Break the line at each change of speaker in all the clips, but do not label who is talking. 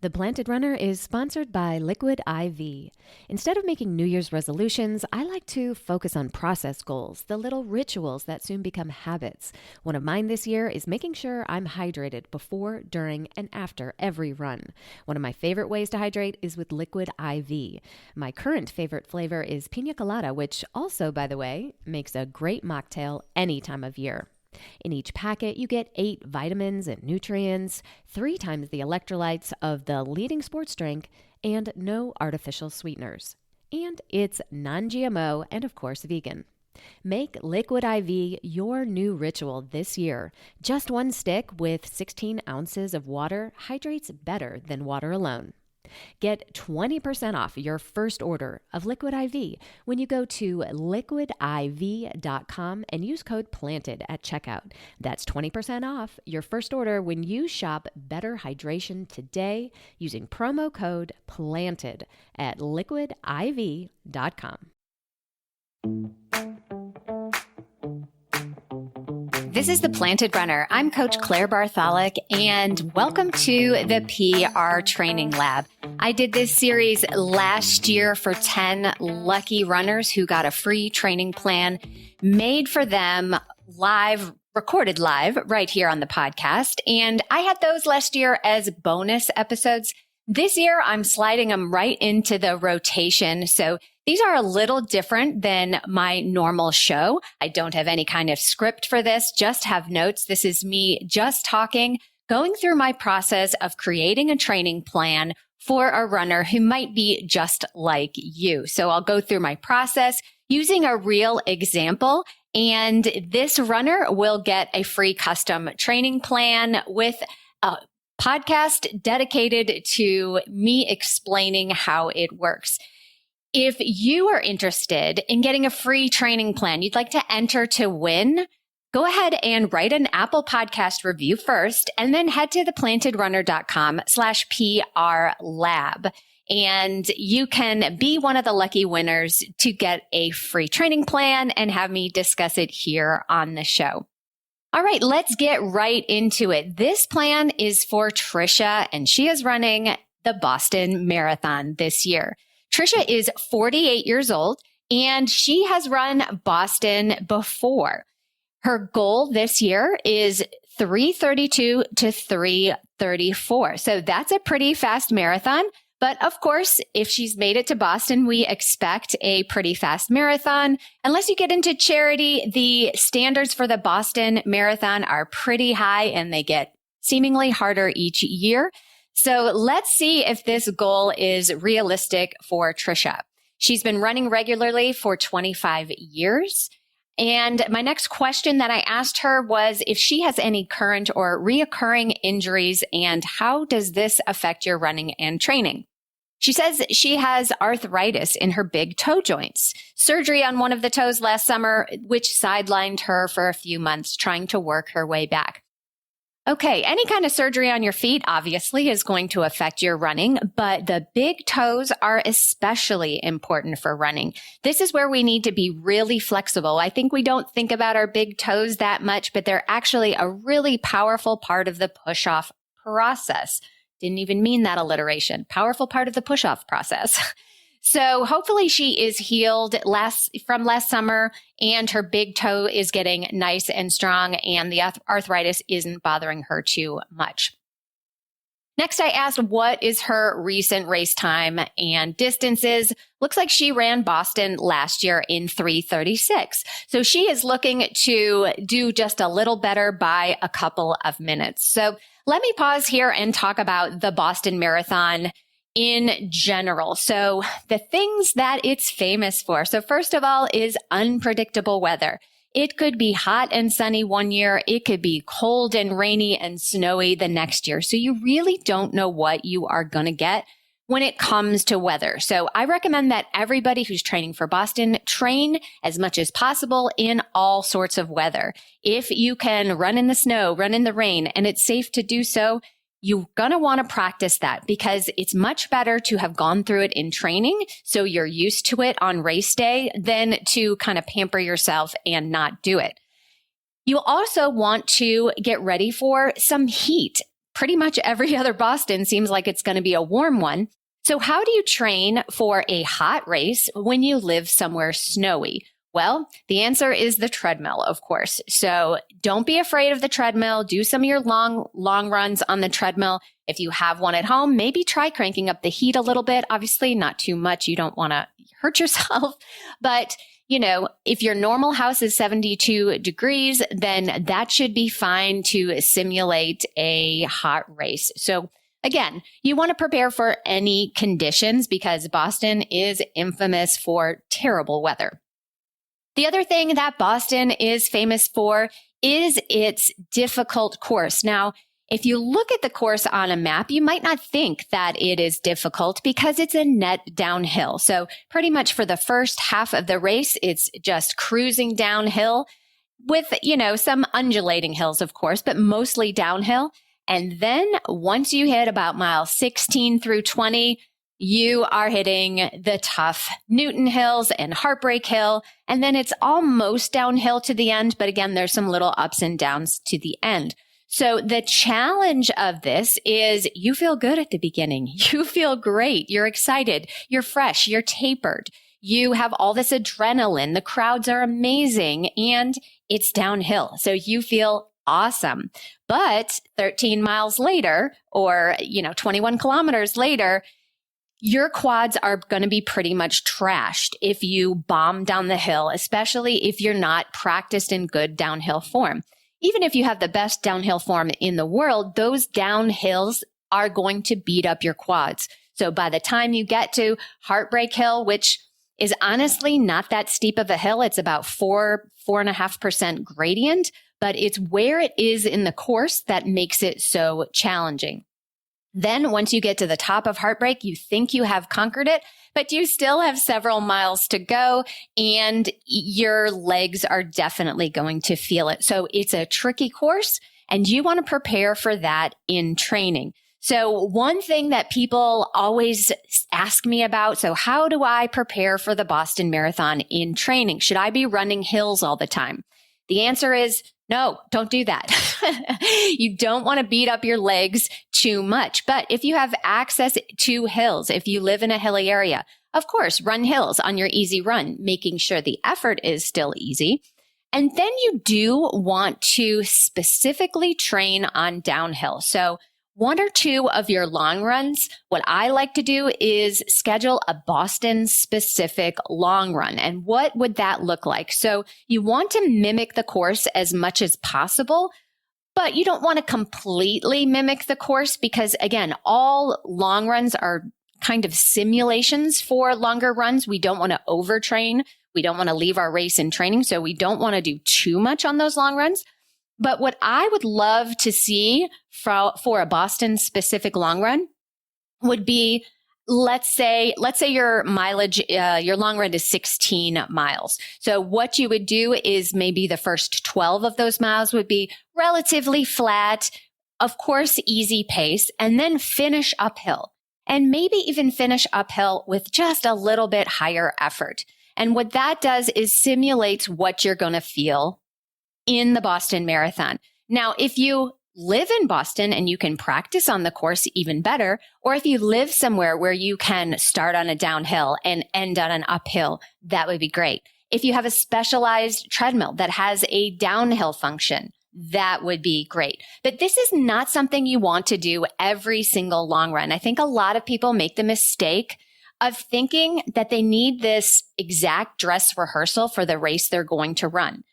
The Planted Runner is sponsored by Liquid IV. Instead of making New Year's resolutions, I like to focus on process goals, the little rituals that soon become habits. One of mine this year is making sure I'm hydrated before, during, and after every run. One of my favorite ways to hydrate is with Liquid IV. My current favorite flavor is pina colada, which also, by the way, makes a great mocktail any time of year. In each packet, you get 8 vitamins and nutrients, 3 times the electrolytes of the leading sports drink, and no artificial sweeteners. And it's non-GMO and, of course, vegan. Make Liquid IV your new ritual this year. Just one stick with 16 ounces of water hydrates better than water alone. Get 20% off your first order of Liquid IV when you go to liquidiv.com and use code PLANTED at checkout. That's 20% off your first order when you shop Better Hydration today using promo code PLANTED at liquidiv.com. This is The Planted Runner. I'm Coach Claire Bartholic, and welcome to the PR Training Lab. I did this series last year for 10 lucky runners who got a free training plan made for them live, recorded live right here on the podcast. And I had those last year as bonus episodes. This year, I'm sliding them right into the rotation. So these are a little different than my normal show. I don't have any kind of script for this, just have notes. This is me just talking, going through my process of creating a training plan for a runner who might be just like you. So I'll go through my process using a real example, and this runner will get a free custom training plan with a podcast dedicated to me explaining how it works. If you are interested in getting a free training plan, you'd like to enter to win, go ahead and write an Apple Podcast review first, and then head to theplantedrunner.com/PR lab. And you can be one of the lucky winners to get a free training plan and have me discuss it here on the show. All right, let's get right into it. This plan is for Trisha, and she is running the Boston Marathon this year. Trisha is 48 years old, and she has run Boston before. Her goal this year is 3:32 to 3:34. So that's a pretty fast marathon. But of course, if she's made it to Boston, we expect a pretty fast marathon. Unless you get into charity, the standards for the Boston Marathon are pretty high, and they get seemingly harder each year. So let's see if this goal is realistic for Trisha. She's been running regularly for 25 years. And my next question that I asked her was if she has any current or reoccurring injuries, and how does this affect your running and training? She says she has arthritis in her big toe joints, surgery on one of the toes last summer, which sidelined her for a few months trying to work her way back. Okay, any kind of surgery on your feet obviously is going to affect your running, but the big toes are especially important for running. This is where we need to be really flexible. I think we don't think about our big toes that much, but they're actually a really powerful part of the push-off process. Didn't even mean that alliteration. Powerful part of the push-off process. So hopefully she is healed from last summer, and her big toe is getting nice and strong, and the arthritis isn't bothering her too much. Next, I asked what is her recent race time and distances. Looks like she ran Boston last year in 3:36. So she is looking to do just a little better by a couple of minutes. So let me pause here and talk about the Boston Marathon in general. So the things that it's famous for. So first of all is unpredictable weather. It could be hot and sunny one year. It could be cold and rainy and snowy the next year. So you really don't know what you are going to get when it comes to weather. So I recommend that everybody who's training for Boston train as much as possible in all sorts of weather. If you can run in the snow, run in the rain, and it's safe to do so, you're going to want to practice that, because it's much better to have gone through it in training so you're used to it on race day than to kind of pamper yourself and not do it. You also want to get ready for some heat. pretty much every other Boston seems like it's going to be a warm one. So how do you train for a hot race when you live somewhere snowy? Well, the answer is the treadmill, of course. So don't be afraid of the treadmill. Do some of your long runs on the treadmill. If you have one at home, maybe try cranking up the heat a little bit. Obviously, not too much. You don't want to hurt yourself. But, if your normal house is 72 degrees, then that should be fine to simulate a hot race. So again, you want to prepare for any conditions because Boston is infamous for terrible weather. The other thing that Boston is famous for is its difficult course. Now, if you look at the course on a map, you might not think that it is difficult because it's a net downhill. So pretty much for the first half of the race, it's just cruising downhill with, some undulating hills, of course, but mostly downhill. And then once you hit about miles 16 through 20, you are hitting the tough Newton Hills and Heartbreak Hill. And then it's almost downhill to the end. But again, there's some little ups and downs to the end. So the challenge of this is you feel good at the beginning. You feel great. You're excited. You're fresh. You're tapered. You have all this adrenaline. The crowds are amazing and it's downhill. So you feel awesome. But 13 miles later or, 21 kilometers later, your quads are going to be pretty much trashed if you bomb down the hill, especially if you're not practiced in good downhill form. Even if you have the best downhill form in the world, those downhills are going to beat up your quads. So by the time you get to Heartbreak Hill, which is honestly not that steep of a hill, it's about 4.5% gradient, but it's where it is in the course that makes it so challenging. Then once you get to the top of Heartbreak, you think you have conquered it, but you still have several miles to go and your legs are definitely going to feel it. So it's a tricky course and you want to prepare for that in training. So one thing that people always ask me about, so how do I prepare for the Boston Marathon in training? Should I be running hills all the time? The answer is no, don't do that. You don't want to beat up your legs too much. But if you have access to hills, if you live in a hilly area, of course, run hills on your easy run, making sure the effort is still easy. And then you do want to specifically train on downhill. So 1 or 2 of your long runs, what I like to do is schedule a Boston specific long run. And what would that look like? So you want to mimic the course as much as possible, but you don't want to completely mimic the course because again, all long runs are kind of simulations for longer runs. We don't want to overtrain. We don't want to leave our race in training. So we don't want to do too much on those long runs. But what I would love to see for a Boston specific long run would be, let's say your mileage, your long run is 16 miles. So what you would do is maybe the first 12 of those miles would be relatively flat, of course, easy pace, and then finish uphill and maybe even finish uphill with just a little bit higher effort. And what that does is simulates what you're going to feel in the Boston Marathon. Now, if you live in Boston and you can practice on the course, even better, or if you live somewhere where you can start on a downhill and end on an uphill, that would be great. If you have a specialized treadmill that has a downhill function, that would be great. But this is not something you want to do every single long run. I think a lot of people make the mistake of thinking that they need this exact dress rehearsal for the race they're going to run.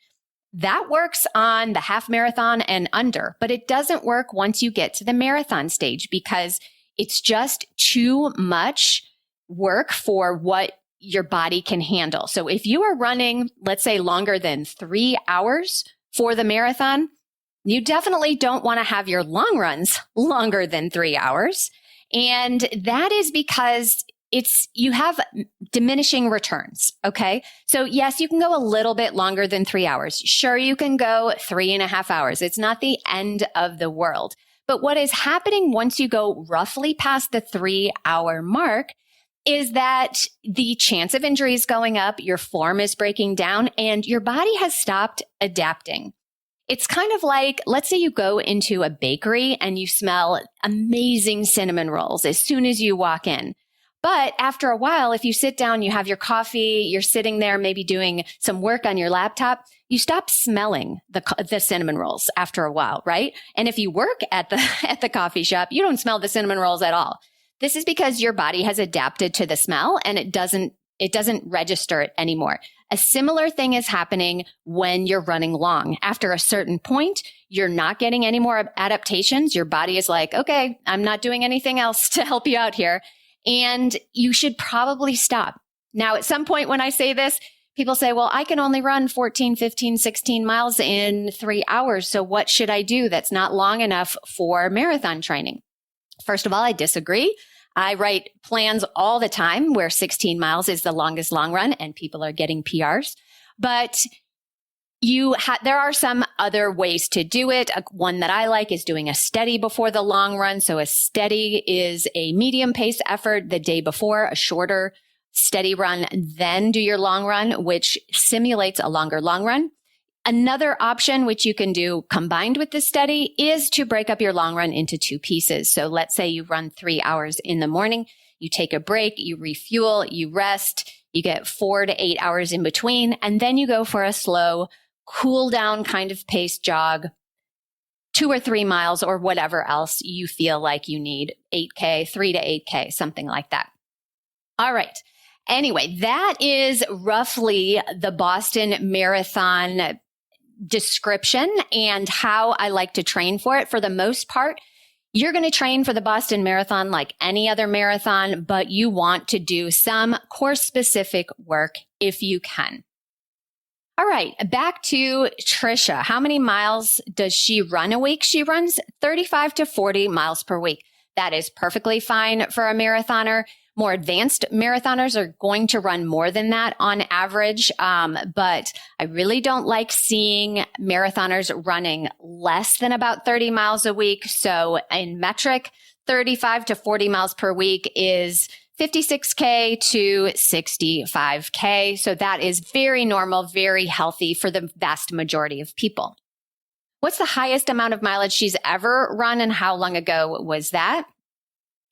That works on the half marathon and under, but it doesn't work once you get to the marathon stage because it's just too much work for what your body can handle. So if you are running, let's say longer than 3 hours for the marathon, you definitely don't want to have your long runs longer than 3 hours. And that is because you have diminishing returns. Okay. So yes, you can go a little bit longer than 3 hours. Sure, you can go 3.5 hours. It's not the end of the world. But what is happening once you go roughly past the 3-hour mark is that the chance of injuries going up, your form is breaking down, and your body has stopped adapting. It's kind of like, let's say you go into a bakery and you smell amazing cinnamon rolls as soon as you walk in. But after a while, if you sit down, you have your coffee, you're sitting there maybe doing some work on your laptop, you stop smelling the cinnamon rolls after a while, right? And if you work at the coffee shop, you don't smell the cinnamon rolls at all. This is because your body has adapted to the smell and it doesn't register it anymore. A similar thing is happening when you're running long. After a certain point, you're not getting any more adaptations. Your body is like, okay, I'm not doing anything else to help you out here. And you should probably stop. Now, at some point when I say this, people say, well, I can only run 14, 15, 16 miles in 3 hours. So what should I do that's not long enough for marathon training? First of all, I disagree. I write plans all the time where 16 miles is the longest long run and people are getting PRs. But there are some other ways to do it. One that I like is doing a steady before the long run. So a steady is a medium pace effort the day before, a shorter steady run, then do your long run, which simulates a longer long run. Another option, which you can do combined with the steady, is to break up your long run into 2 pieces. So let's say you run 3 hours in the morning, you take a break, you refuel, you rest, you get 4 to 8 hours in between, and then you go for a slow, cool down kind of pace jog, 2 or 3 miles or whatever else you feel like you need, 8K, 3 to 8K, something like that. All right. Anyway, that is roughly the Boston Marathon description and how I like to train for it. For the most part, you're going to train for the Boston Marathon like any other marathon, but you want to do some course specific work if you can. All right, back to Trisha. How many miles does she run a week? She runs 35 to 40 miles per week. That is perfectly fine for a marathoner. More advanced marathoners are going to run more than that on average, but I really don't like seeing marathoners running less than about 30 miles a week. So in metric, 35 to 40 miles per week is 56K to 65K. So that is very normal, very healthy for the vast majority of people. What's the highest amount of mileage she's ever run and how long ago was that?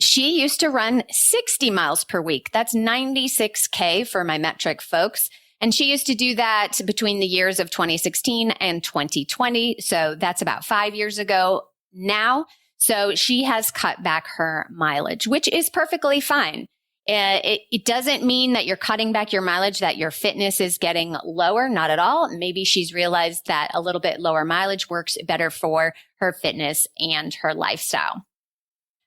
She used to run 60 miles per week. That's 96K for my metric folks. And she used to do that between the years of 2016 and 2020. So that's about 5 years ago now. So she has cut back her mileage, which is perfectly fine. It doesn't mean that you're cutting back your mileage, that your fitness is getting lower. Not at all. Maybe she's realized that a little bit lower mileage works better for her fitness and her lifestyle.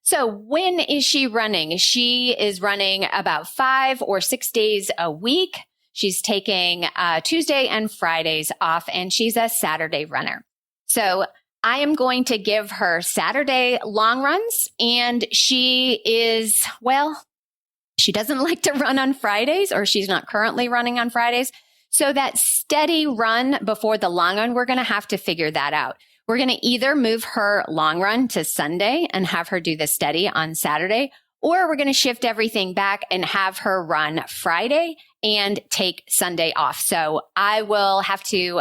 So when is she running? She is running about 5 or 6 days a week. She's taking Tuesday and Fridays off, and she's a Saturday runner. So I am going to give her Saturday long runs, and she doesn't like to run on Fridays, or she's not currently running on Fridays. So that steady run before the long run, we're going to have to figure that out. We're going to either move her long run to Sunday and have her do the steady on Saturday, or we're going to shift everything back and have her run Friday and take Sunday off. So I will have to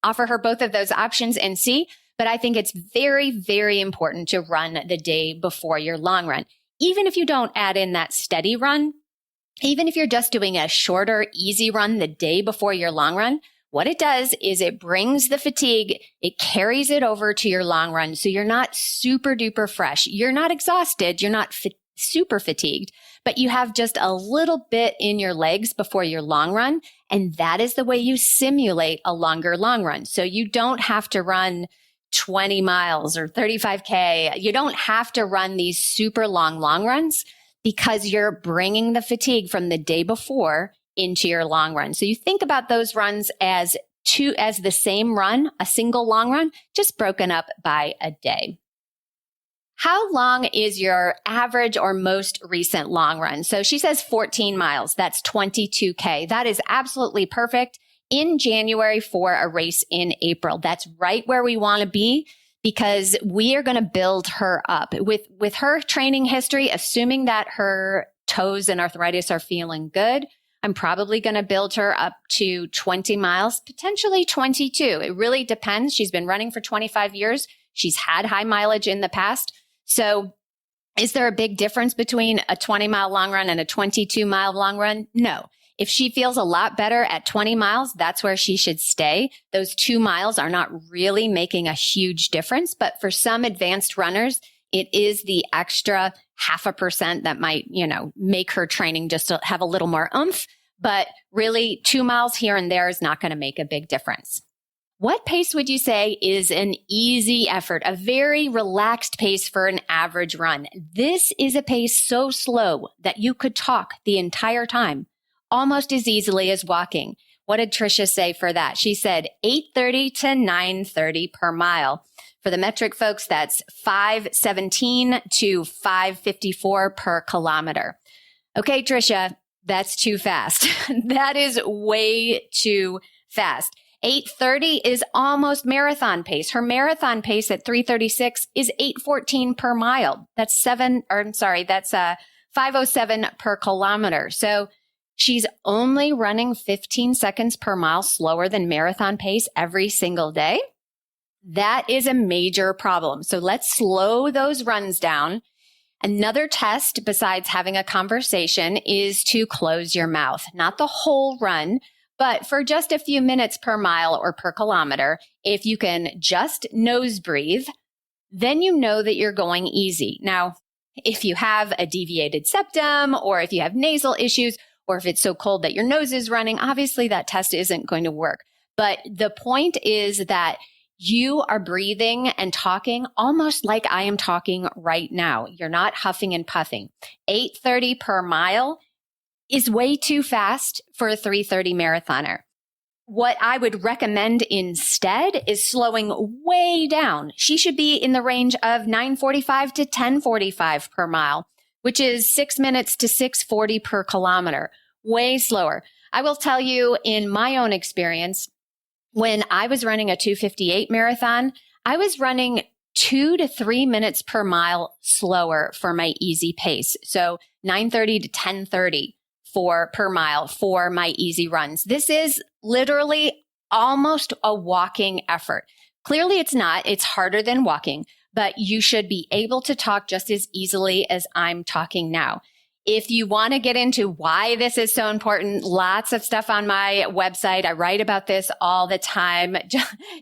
offer her both of those options and see, but I think it's very, very important to run the day before your long run. Even if you don't add in that steady run, even if you're just doing a shorter, easy run the day before your long run, what it does is it brings the fatigue, it carries it over to your long run. So you're not super duper fresh. You're not exhausted. You're not super fatigued, but you have just a little bit in your legs before your long run. And that is the way you simulate a longer long run. So you don't have to run 20 miles or 35K. You don't have to run these super long runs because you're bringing the fatigue from the day before into your long run. So you think about those runs as the same run, a single long run, just broken up by a day. How long is your average or most recent long run? So she says 14 miles. That's 22K. That is absolutely perfect in January for a race in April. That's right where we want to be because we are going to build her up with her training history, assuming that her toes and arthritis are feeling good. I'm probably going to build her up to 20 miles, potentially 22. It really depends. She's been running for 25 years. She's had high mileage in the past. So is there a big difference between a 20-mile long run and a 22-mile long run? No. If she feels a lot better at 20 miles, that's where she should stay. Those 2 miles are not really making a huge difference, but for some advanced runners, it is the extra 0.5% that might, make her training just to have a little more oomph. But really, 2 miles here and there is not going to make a big difference. What pace would you say is an easy effort, a very relaxed pace for an average run? This is a pace so slow that you could talk the entire time, almost as easily as walking. What did Trisha say for that? She said 8:30 to 9:30 per mile. For the metric folks, that's 5:17 to 5:54 per kilometer. Okay, Trisha, that's too fast. That is way too fast. 8:30 is almost marathon pace. Her marathon pace at 3:36 is 8:14 per mile. That's 5:07 per kilometer. So she's only running 15 seconds per mile slower than marathon pace every single day. That is a major problem. So let's slow those runs down. Another test besides having a conversation is to close your mouth, not the whole run, but for just a few minutes per mile or per kilometer. If you can just nose breathe, then you know that you're going easy. Now, if you have a deviated septum, or if you have nasal issues, or if it's so cold that your nose is running, obviously that test isn't going to work. But the point is that you are breathing and talking almost like I am talking right now. You're not huffing and puffing. 8:30 per mile is way too fast for a 3:30 marathoner. What I would recommend instead is slowing way down. She should be in the range of 9:45 to 10:45 per mile, which is 6 minutes to 6:40 per kilometer. Way slower. I will tell you, in my own experience, when I was running a 2:58 marathon, I was running 2 to 3 minutes per mile slower for my easy pace. So 9:30 to 10:30 per mile for my easy runs. This is literally almost a walking effort. Clearly it's not. It's harder than walking, but you should be able to talk just as easily as I'm talking now. If you want to get into why this is so important, lots of stuff on my website. I write about this all the time.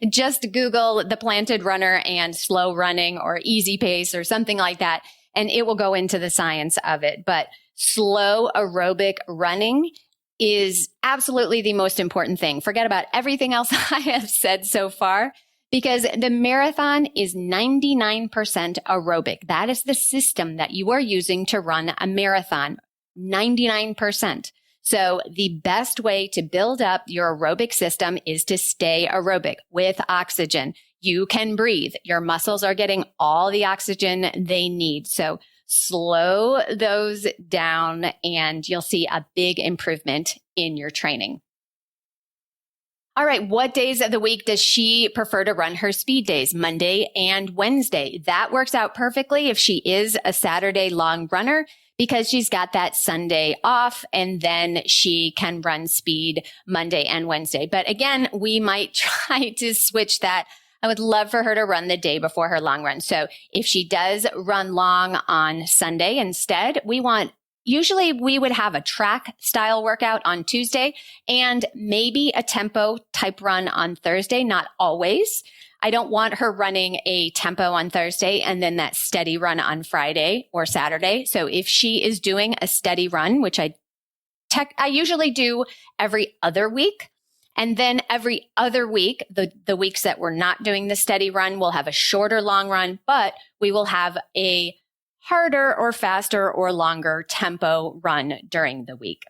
Just Google the planted runner and slow running or easy pace or something like that, and it will go into the science of it. But slow aerobic running is absolutely the most important thing. Forget about everything else I have said so far, because the marathon is 99% aerobic. That is the system that you are using to run a marathon, 99%. So the best way to build up your aerobic system is to stay aerobic with oxygen. You can breathe. Your muscles are getting all the oxygen they need. So slow those down and you'll see a big improvement in your training. All right, what days of the week does she prefer to run her speed days? Monday and Wednesday. That works out perfectly if she is a Saturday long runner, because she's got that Sunday off and then she can run speed Monday and Wednesday. But again, we might try to switch that. I would love for her to run the day before her long run. So if she does run long on Sunday instead, usually we would have a track style workout on Tuesday and maybe a tempo type run on Thursday, not always. I don't want her running a tempo on Thursday and then that steady run on Friday or Saturday. So if she is doing a steady run, which I usually do every other week, and then every other week, the weeks that we're not doing the steady run, we'll have a shorter long run, but we will have a harder or faster or longer tempo run during the week.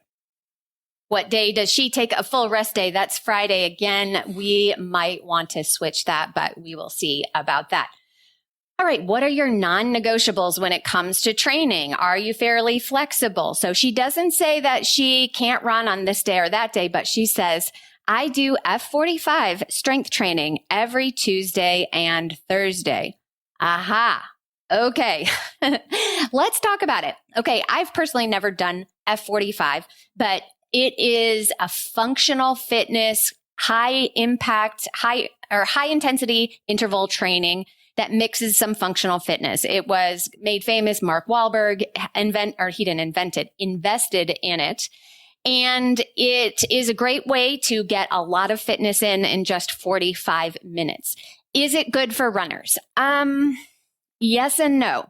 What day does she take a full rest day? That's Friday. Again, we might want to switch that, but we will see about that. All right, what are your non-negotiables when it comes to training? Are you fairly flexible? So she doesn't say that she can't run on this day or that day, but she says, I do F45 strength training every Tuesday and Thursday. Aha. Okay. Let's talk about it. Okay. I've personally never done F45, but It is a functional fitness, high impact, high intensity interval training that mixes some functional fitness. It was made famous. Mark Wahlberg invested in it. And it is a great way to get a lot of fitness in just 45 minutes. Is it good for runners? Yes and no.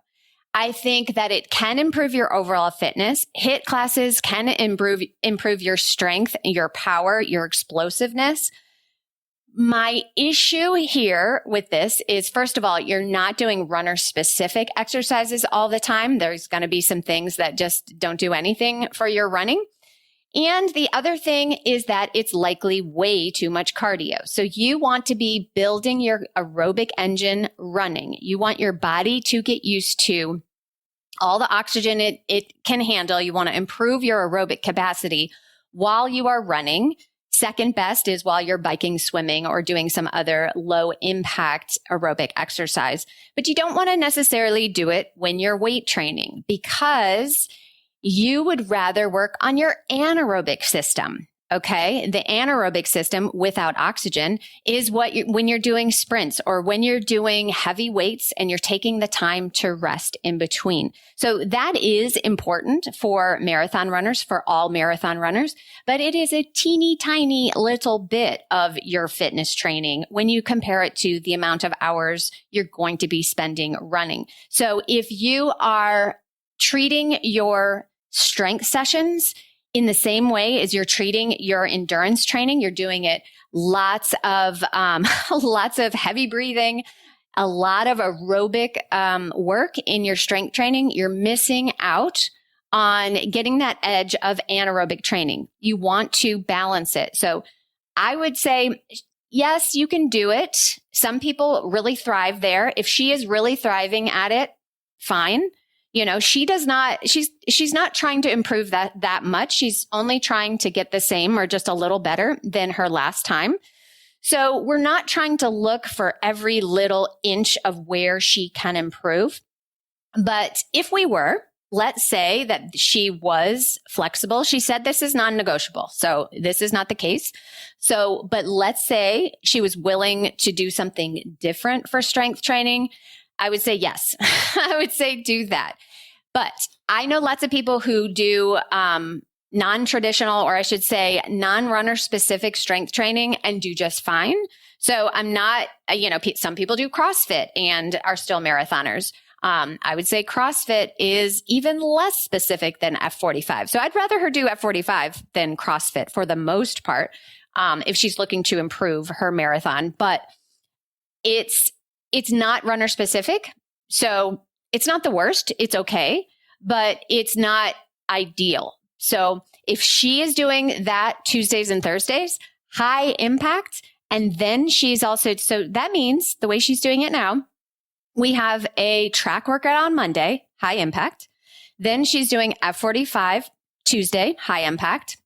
I think that it can improve your overall fitness. HIIT classes can improve your strength, your power, your explosiveness. My issue here with this is, first of all, you're not doing runner specific exercises all the time. There's going to be some things that just don't do anything for your running. And the other thing is that it's likely way too much cardio. So you want to be building your aerobic engine running. You want your body to get used to all the oxygen it can handle. You want to improve your aerobic capacity while you are running. Second best is while you're biking, swimming, or doing some other low impact aerobic exercise. But you don't want to necessarily do it when you're weight training, because you would rather work on your anaerobic system. Okay. The anaerobic system without oxygen is when you're doing sprints or when you're doing heavy weights and you're taking the time to rest in between. So that is important for marathon runners, for all marathon runners, but it is a teeny tiny little bit of your fitness training when you compare it to the amount of hours you're going to be spending running. So if you are treating your strength sessions in the same way as you're treating your endurance training, you're doing it lots of heavy breathing, a lot of aerobic work in your strength training, you're missing out on getting that edge of anaerobic training. You want to balance it. So I would say, yes, you can do it. Some people really thrive there. If she is really thriving at it, fine. You know, she's not trying to improve that much. She's only trying to get the same or just a little better than her last time. So we're not trying to look for every little inch of where she can improve. But if we were, let's say that she was flexible. She said this is non-negotiable. So this is not the case. So, but let's say she was willing to do something different for strength training. I would say yes. I would say do that. But I know lots of people who do non-traditional, or I should say non-runner specific strength training and do just fine. So I'm not, some people do CrossFit and are still marathoners. I would say CrossFit is even less specific than F45. So I'd rather her do F45 than CrossFit for the most part, if she's looking to improve her marathon. But it's not runner specific. So it's not the worst. It's okay, but it's not ideal. So if she is doing that Tuesdays and Thursdays, high impact, and then she's also, so that means the way she's doing it now, we have a track workout on Monday, high impact. Then she's doing F45 Tuesday, high impact.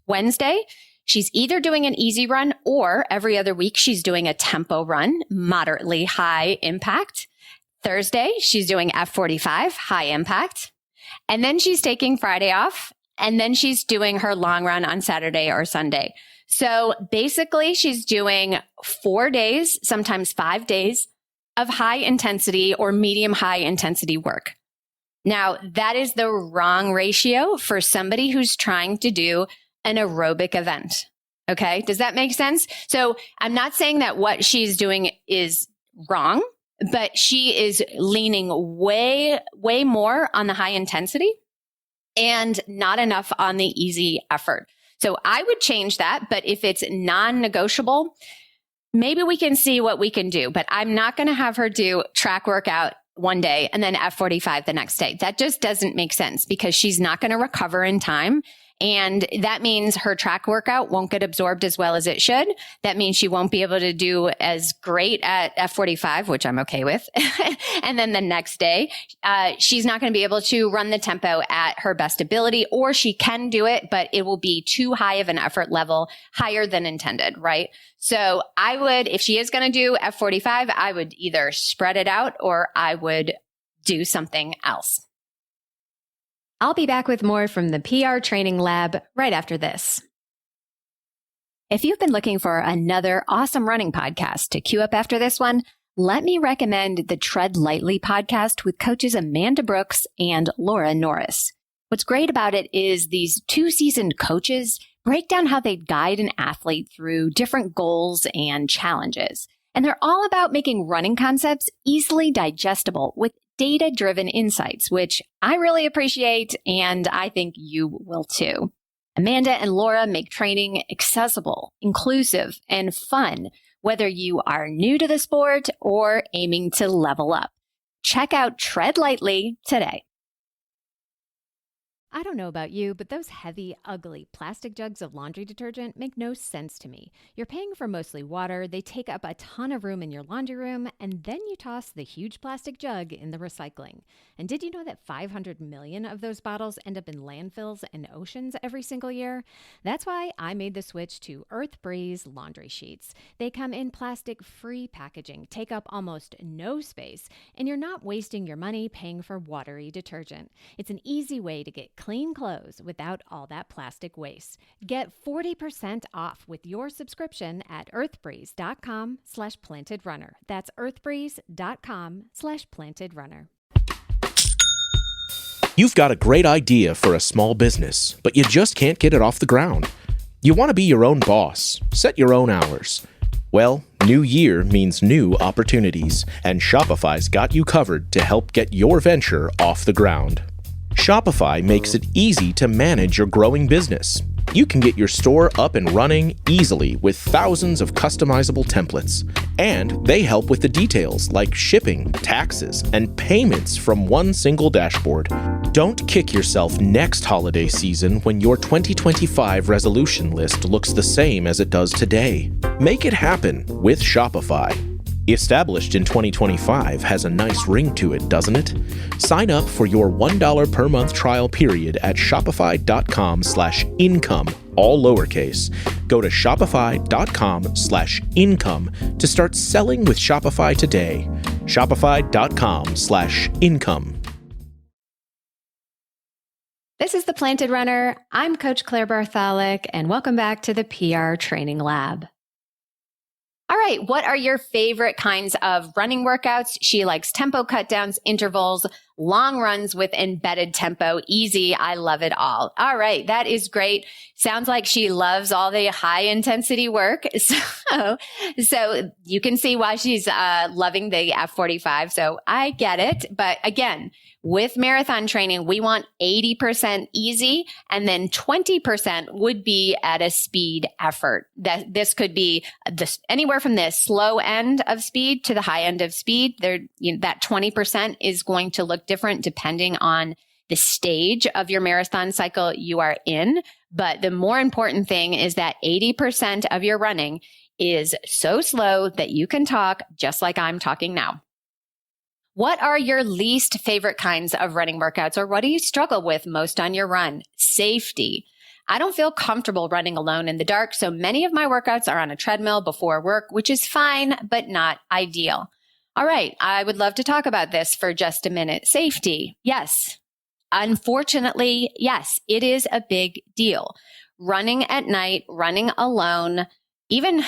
Wednesday, she's either doing an easy run or every other week she's doing a tempo run, moderately high impact. Thursday, she's doing F45, high impact. And then she's taking Friday off. And then she's doing her long run on Saturday or Sunday. So basically, she's doing 4 days, sometimes 5 days of high intensity or medium high intensity work. Now, that is the wrong ratio for somebody who's trying to do an aerobic event. Okay. Does that make sense? So I'm not saying that what she's doing is wrong, but she is leaning way, way more on the high intensity and not enough on the easy effort. So I would change that. But if it's non-negotiable, maybe we can see what we can do. But I'm not going to have her do track workout one day and then F45 the next day. That just doesn't make sense because she's not going to recover in time. And that means her track workout won't get absorbed as well as it should. That means she won't be able to do as great at F45, which I'm okay with. And then the next day, she's not going to be able to run the tempo at her best ability, or she can do it, but it will be too high of an effort level, higher than intended, right? So I would, if she is going to do F45, I would either spread it out or I would do something else. I'll be back with more from the PR Training Lab right after this. If you've been looking for another awesome running podcast to queue up after this one, let me recommend the Tread Lightly podcast with coaches Amanda Brooks and Laura Norris. What's great about it is these two seasoned coaches break down how they guide an athlete through different goals and challenges. And they're all about making running concepts easily digestible with data-driven insights, which I really appreciate, and I think you will too. Amanda and Laura make training accessible, inclusive, and fun, whether you are new to the sport or aiming to level up. Check out Tread Lightly today. I don't know about you, but those heavy, ugly plastic jugs of laundry detergent make no sense to me. You're paying for mostly water, they take up a ton of room in your laundry room, and then you toss the huge plastic jug in the recycling. And did you know that 500 million of those bottles end up in landfills and oceans every single year? That's why I made the switch to Earth Breeze laundry sheets. They come in plastic-free packaging, take up almost no space, and you're not wasting your money paying for watery detergent. It's an easy way to get clean clothes without all that plastic waste. Get 40% off with your subscription at earthbreeze.com/plantedrunner. That's earthbreeze.com/plantedrunner.
You've got a great idea for a small business, but you just can't get it off the ground. You want to be your own boss, set your own hours. Well, new year means new opportunities, and Shopify's got you covered to help get your venture off the ground. Shopify makes it easy to manage your growing business. You can get your store up and running easily with thousands of customizable templates. And they help with the details like shipping, taxes, and payments from one single dashboard. Don't kick yourself next holiday season when your 2025 resolution list looks the same as it does today. Make it happen with Shopify. Established in 2025 has a nice ring to it, doesn't it? Sign up for your $1 per month trial period at shopify.com/income, all lowercase. Go to shopify.com/income to start selling with Shopify today. Shopify.com/income.
This is The Planted Runner. I'm Coach Claire Bartholic, and welcome back to the PR Training Lab. All right, what are your favorite kinds of running workouts? She likes tempo cut downs, intervals, long runs with embedded tempo. Easy. I love it all. All right, that is great. Sounds like she loves all the high intensity work. So you can see why she's loving the F45. So I get it. But again, with marathon training, we want 80% easy, and then 20% would be at a speed effort. This could be anywhere from the slow end of speed to the high end of speed. That 20% is going to look different depending on the stage of your marathon cycle you are in. But the more important thing is that 80% of your running is so slow that you can talk just like I'm talking now. What are your least favorite kinds of running workouts, or what do you struggle with most on your run? Safety. I don't feel comfortable running alone in the dark, so many of my workouts are on a treadmill before work, which is fine, but not ideal. All right, I would love to talk about this for just a minute. Safety. Yes. Unfortunately, yes, it is a big deal. Running at night, running alone, even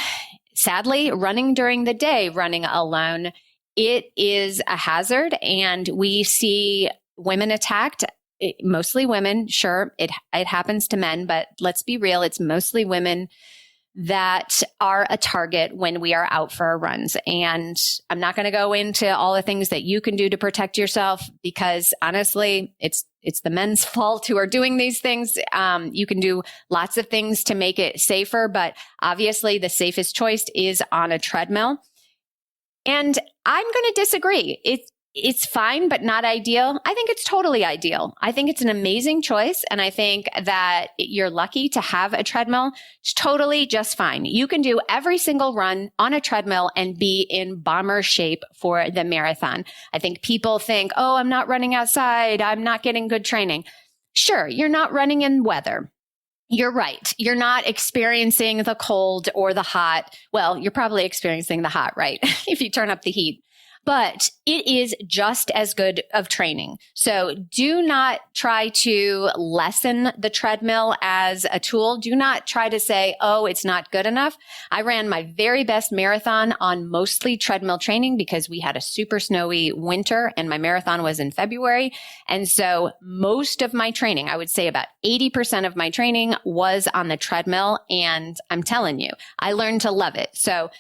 sadly, running during the day, running alone, it is a hazard, and we see women attacked, mostly women. Sure, it happens to men, but let's be real. It's mostly women that are a target when we are out for our runs. And I'm not going to go into all the things that you can do to protect yourself, because honestly, it's the men's fault who are doing these things. You can do lots of things to make it safer, but obviously the safest choice is on a treadmill. And I'm going to disagree. It's fine, but not ideal. I think it's totally ideal. I think it's an amazing choice. And I think that you're lucky to have a treadmill. It's totally just fine. You can do every single run on a treadmill and be in bomber shape for the marathon. I think people think, oh, I'm not running outside. I'm not getting good training. Sure, you're not running in weather. You're right. You're not experiencing the cold or the hot. Well, you're probably experiencing the hot, right? If you turn up the heat. but it is just as good of training. So do not try to lessen the treadmill as a tool. Do not try to say, oh, it's not good enough. I ran my very best marathon on mostly treadmill training because we had a super snowy winter and my marathon was in February. And so most of my training, I would say about 80% of my training was on the treadmill. And I'm telling you, I learned to love it. So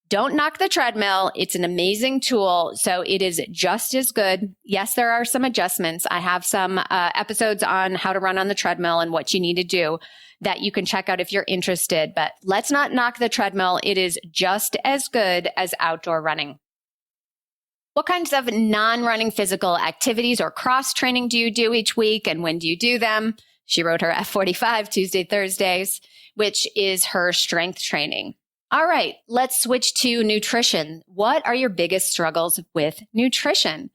don't knock the treadmill. It's an amazing tool. So it is just as good. Yes, there are some adjustments. I have some episodes on how to run on the treadmill and what you need to do that you can check out if you're interested. But let's not knock the treadmill. It is just as good as outdoor running. What kinds of non-running physical activities or cross training do you do each week, and when do you do them? She wrote her F45 Tuesday, Thursdays, which is her strength training. All right, let's switch to nutrition. What are your biggest struggles with nutrition?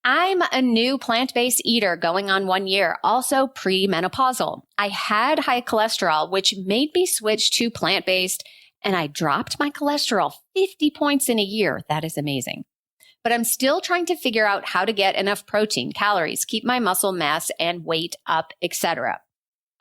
I'm a new plant-based eater going on 1 year, also premenopausal. I had high cholesterol, which made me switch to plant-based, and I dropped my cholesterol 50 points in a year. That is amazing. But I'm still trying to figure out how to get enough protein, calories, keep my muscle mass and weight up, etc.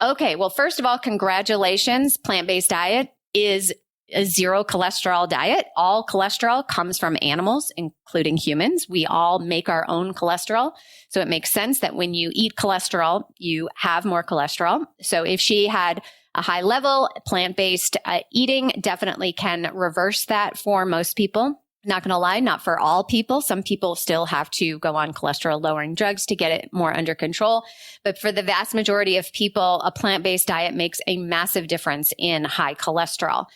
Okay, well, first of all, congratulations. Plant-based diet is a zero cholesterol diet. All cholesterol comes from animals, including humans. We all make our own cholesterol. So it makes sense that when you eat cholesterol, you have more cholesterol. So if she had a high level, plant-based eating definitely can reverse that for most people. Not going to lie, not for all people. Some people still have to go on cholesterol lowering drugs to get it more under control. But for the vast majority of people, a plant-based diet makes a massive difference in high cholesterol.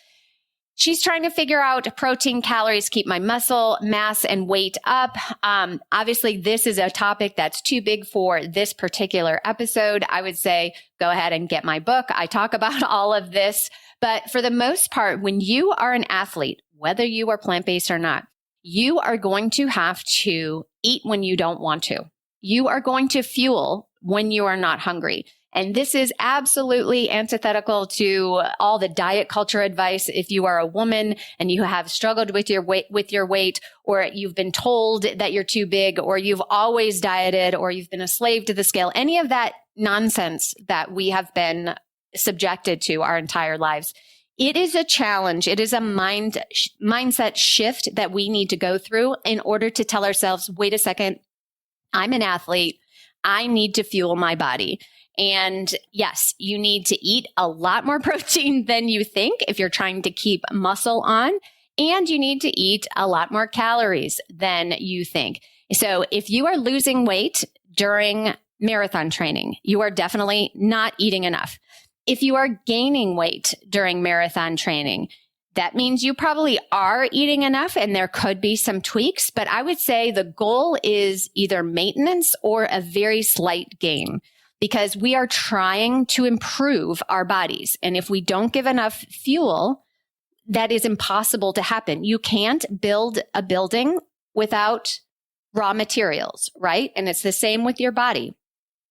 She's trying to figure out protein, calories, keep my muscle mass and weight up. Obviously, this is a topic that's too big for this particular episode. I would say go ahead and get my book. I talk about all of this. But for the most part, when you are an athlete, whether you are plant-based or not, you are going to have to eat when you don't want to. You are going to fuel when you are not hungry. And this is absolutely antithetical to all the diet culture advice. If you are a woman and you have struggled with your weight, or you've been told that you're too big, or you've always dieted, or you've been a slave to the scale, any of that nonsense that we have been subjected to our entire lives, it is a challenge. It is a mindset shift that we need to go through in order to tell ourselves, wait a second, I'm an athlete. I need to fuel my body. And yes, you need to eat a lot more protein than you think if you're trying to keep muscle on, and you need to eat a lot more calories than you think. So if you are losing weight during marathon training, you are definitely not eating enough. If you are gaining weight during marathon training, that means you probably are eating enough and there could be some tweaks, but I would say the goal is either maintenance or a very slight gain, because we are trying to improve our bodies. And if we don't give enough fuel, that is impossible to happen. You can't build a building without raw materials, right? And it's the same with your body.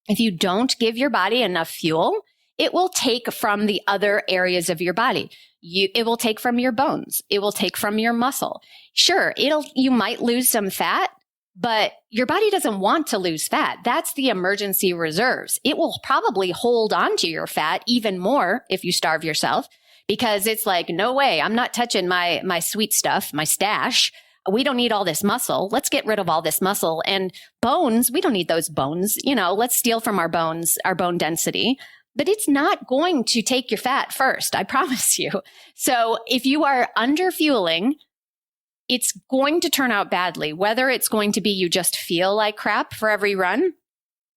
If you don't give your body enough fuel, it will take from the other areas of your body. It will take from your bones. It will take from your muscle. Sure, you might lose some fat, but your body doesn't want to lose fat. That's the emergency reserves. It will probably hold on to your fat even more if you starve yourself, because it's like, no way, I'm not touching my sweet stuff, my stash. We don't need all this muscle. Let's get rid of all this muscle. And bones, we don't need those bones. Let's steal from our bones, our bone density. But it's not going to take your fat first, I promise you. So if you are under fueling, it's going to turn out badly, whether it's going to be you just feel like crap for every run,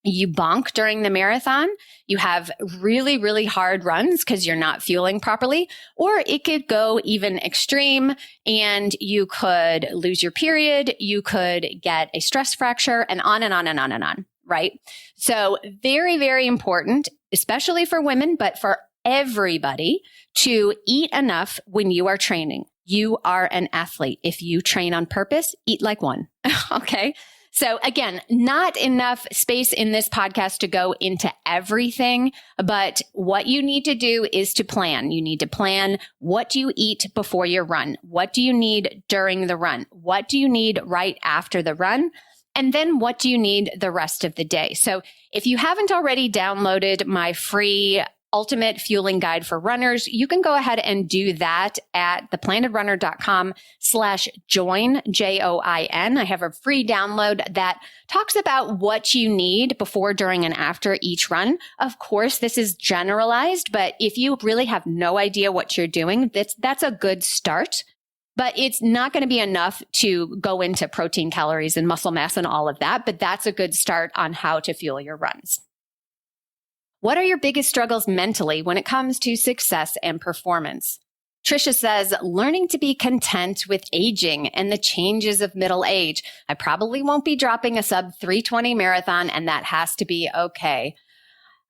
you bonk during the marathon, you have really, really hard runs because you're not fueling properly, or it could go even extreme and you could lose your period, you could get a stress fracture, and on and on and on and on, right? So very, very important, especially for women, but for everybody, to eat enough when you are training. You are an athlete. If you train on purpose, eat like one. Okay. So again, not enough space in this podcast to go into everything, but what you need to do is to plan. You need to plan, what do you eat before your run? What do you need during the run? What do you need right after the run? And then what do you need the rest of the day? So if you haven't already downloaded my free Ultimate Fueling Guide for Runners, you can go ahead and do that at theplantedrunner.com/join, JOIN. I have a free download that talks about what you need before, during, and after each run. Of course, this is generalized, but if you really have no idea what you're doing, that's a good start. But it's not going to be enough to go into protein, calories, and muscle mass and all of that. But that's a good start on how to fuel your runs. What are your biggest struggles mentally when it comes to success and performance? Trisha says, learning to be content with aging and the changes of middle age. I probably won't be dropping a sub 320 marathon, and that has to be okay.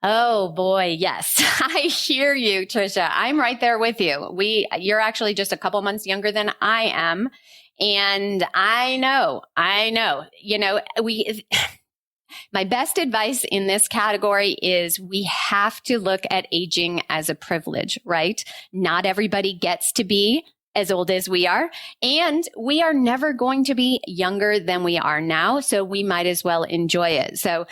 Oh boy, yes. I hear you, Trisha. I'm right there with you. You're actually just a couple months younger than I am. And I know, my best advice in this category is we have to look at aging as a privilege, right? Not everybody gets to be as old as we are, and we are never going to be younger than we are now. So we might as well enjoy it. So,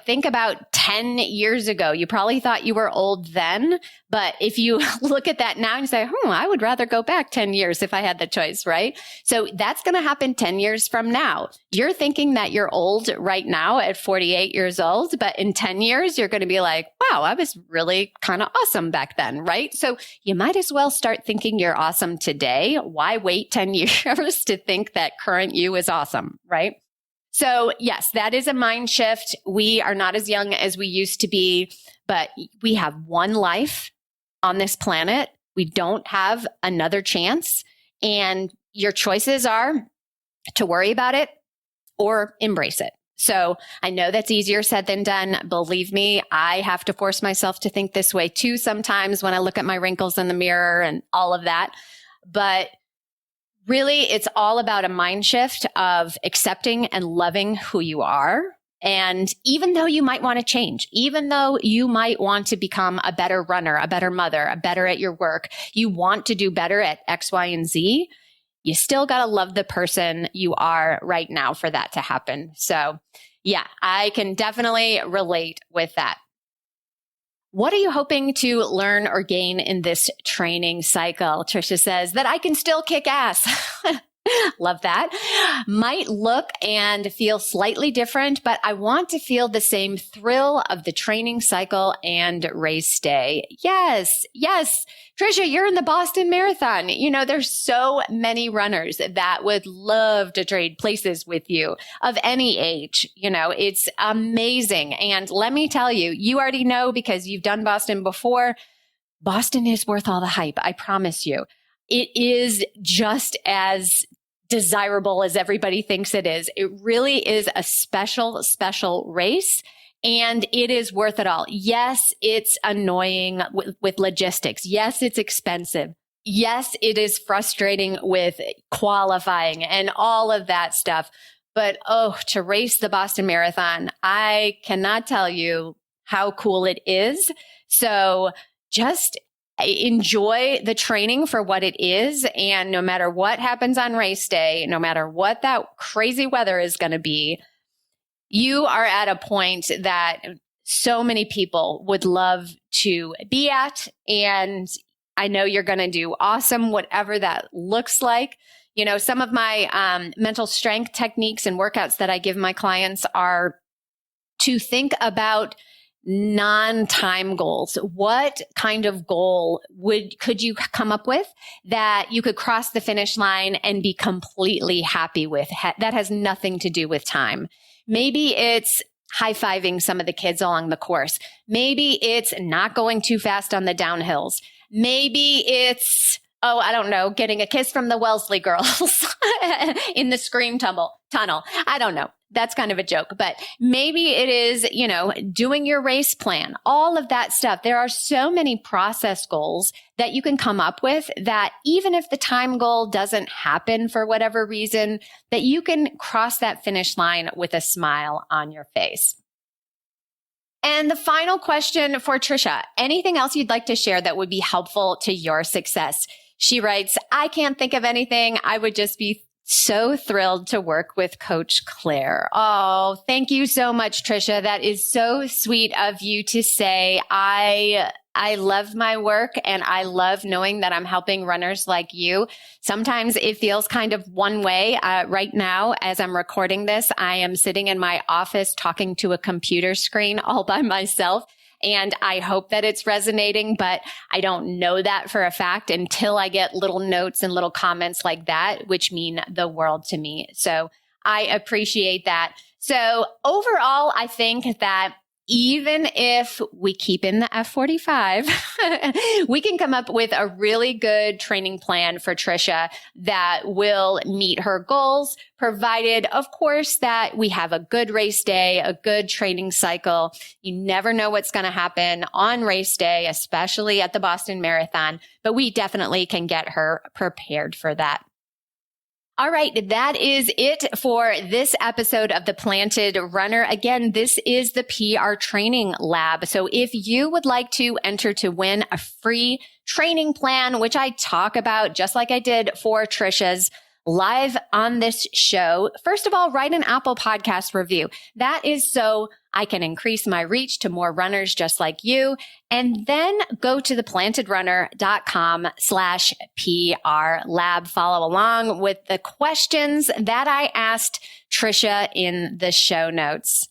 think about 10 years ago. You probably thought you were old then, but if you look at that now and say, I would rather go back 10 years if I had the choice, right? So that's going to happen 10 years from now. You're thinking that you're old right now at 48 years old, but in 10 years, you're going to be like, wow, I was really kind of awesome back then, right? So you might as well start thinking you're awesome today. Why wait 10 years to think that current you is awesome, right? So yes, that is a mind shift. We are not as young as we used to be, but we have one life on this planet. We don't have another chance. And your choices are to worry about it or embrace it. So I know that's easier said than done. Believe me, I have to force myself to think this way too sometimes when I look at my wrinkles in the mirror and all of that. But really, it's all about a mind shift of accepting and loving who you are. And even though you might want to change, even though you might want to become a better runner, a better mother, a better at your work, you want to do better at X, Y, and Z, you still got to love the person you are right now for that to happen. So yeah, I can definitely relate with that. What are you hoping to learn or gain in this training cycle? Trisha says that I can still kick ass. Love that. Might look and feel slightly different, but I want to feel the same thrill of the training cycle and race day. Yes. Trisha, you're in the Boston Marathon. There's so many runners that would love to trade places with you of any age. It's amazing. And let me tell you, you already know because you've done Boston before. Boston is worth all the hype. I promise you. It is just as desirable as everybody thinks it is. It really is a special race, and it is worth it all. Yes, it's annoying with logistics. Yes, it's expensive. Yes, it is frustrating with qualifying and all of that stuff. But to race the Boston Marathon, I cannot tell you how cool it is. So just enjoy the training for what it is. And no matter what happens on race day, no matter what that crazy weather is going to be, you are at a point that so many people would love to be at. And I know you're going to do awesome, whatever that looks like. Some of my mental strength techniques and workouts that I give my clients are to think about non-time goals. What kind of goal could you come up with that you could cross the finish line and be completely happy with? That has nothing to do with time. Maybe it's high-fiving some of the kids along the course. Maybe it's not going too fast on the downhills. Maybe it's, I don't know, getting a kiss from the Wellesley girls in the Scream tunnel. I don't know. That's kind of a joke, but maybe it is, doing your race plan, all of that stuff. There are so many process goals that you can come up with that even if the time goal doesn't happen for whatever reason, that you can cross that finish line with a smile on your face. And the final question for Trisha, anything else you'd like to share that would be helpful to your success? She writes, I can't think of anything. I would just be so thrilled to work with Coach Claire. Oh, thank you so much, Trisha. That is so sweet of you to say. I love my work and I love knowing that I'm helping runners like you. Sometimes it feels kind of one way. Right now, as I'm recording this, I am sitting in my office talking to a computer screen all by myself. And I hope that it's resonating, but I don't know that for a fact until I get little notes and little comments like that, which mean the world to me. So I appreciate that. So overall, I think that even if we keep in the F45, we can come up with a really good training plan for Trisha that will meet her goals, provided, of course, that we have a good race day, a good training cycle. You never know what's going to happen on race day, especially at the Boston Marathon, but we definitely can get her prepared for that. All right, that is it for this episode of The Planted Runner. Again, this is the PR Training Lab. So if you would like to enter to win a free training plan, which I talk about just like I did for Trisha's live on this show, first of all, write an Apple Podcast review. That is so I can increase my reach to more runners just like you. And then go to theplantedrunner.com/PR lab. Follow along with the questions that I asked Trisha in the show notes.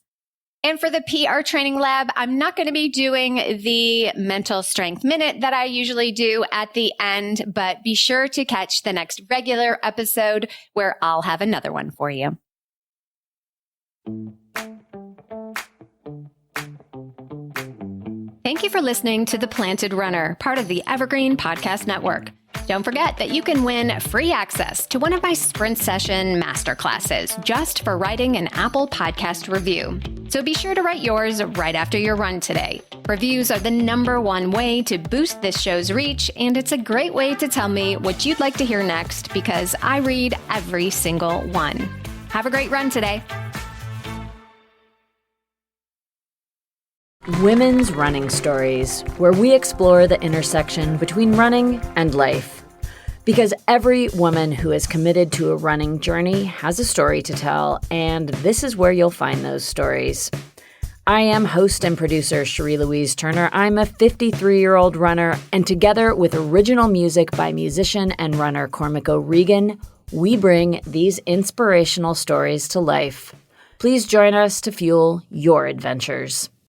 And for the PR Training Lab, I'm not going to be doing the mental strength minute that I usually do at the end, but be sure to catch the next regular episode where I'll have another one for you. Thank you for listening to The Planted Runner, part of the Evergreen Podcast Network. Don't forget that you can win free access to one of my sprint session masterclasses just for writing an Apple Podcast review. So be sure to write yours right after your run today. Reviews are the #1 way to boost this show's reach, and it's a great way to tell me what you'd like to hear next because I read every single one. Have a great run today.
Women's Running Stories, where we explore the intersection between running and life. Because every woman who is committed to a running journey has a story to tell, and this is where you'll find those stories. I am host and producer Cherie Louise Turner. I'm a 53-year-old runner, and together with original music by musician and runner Cormac O'Regan, we bring these inspirational stories to life. Please join us to fuel your adventures.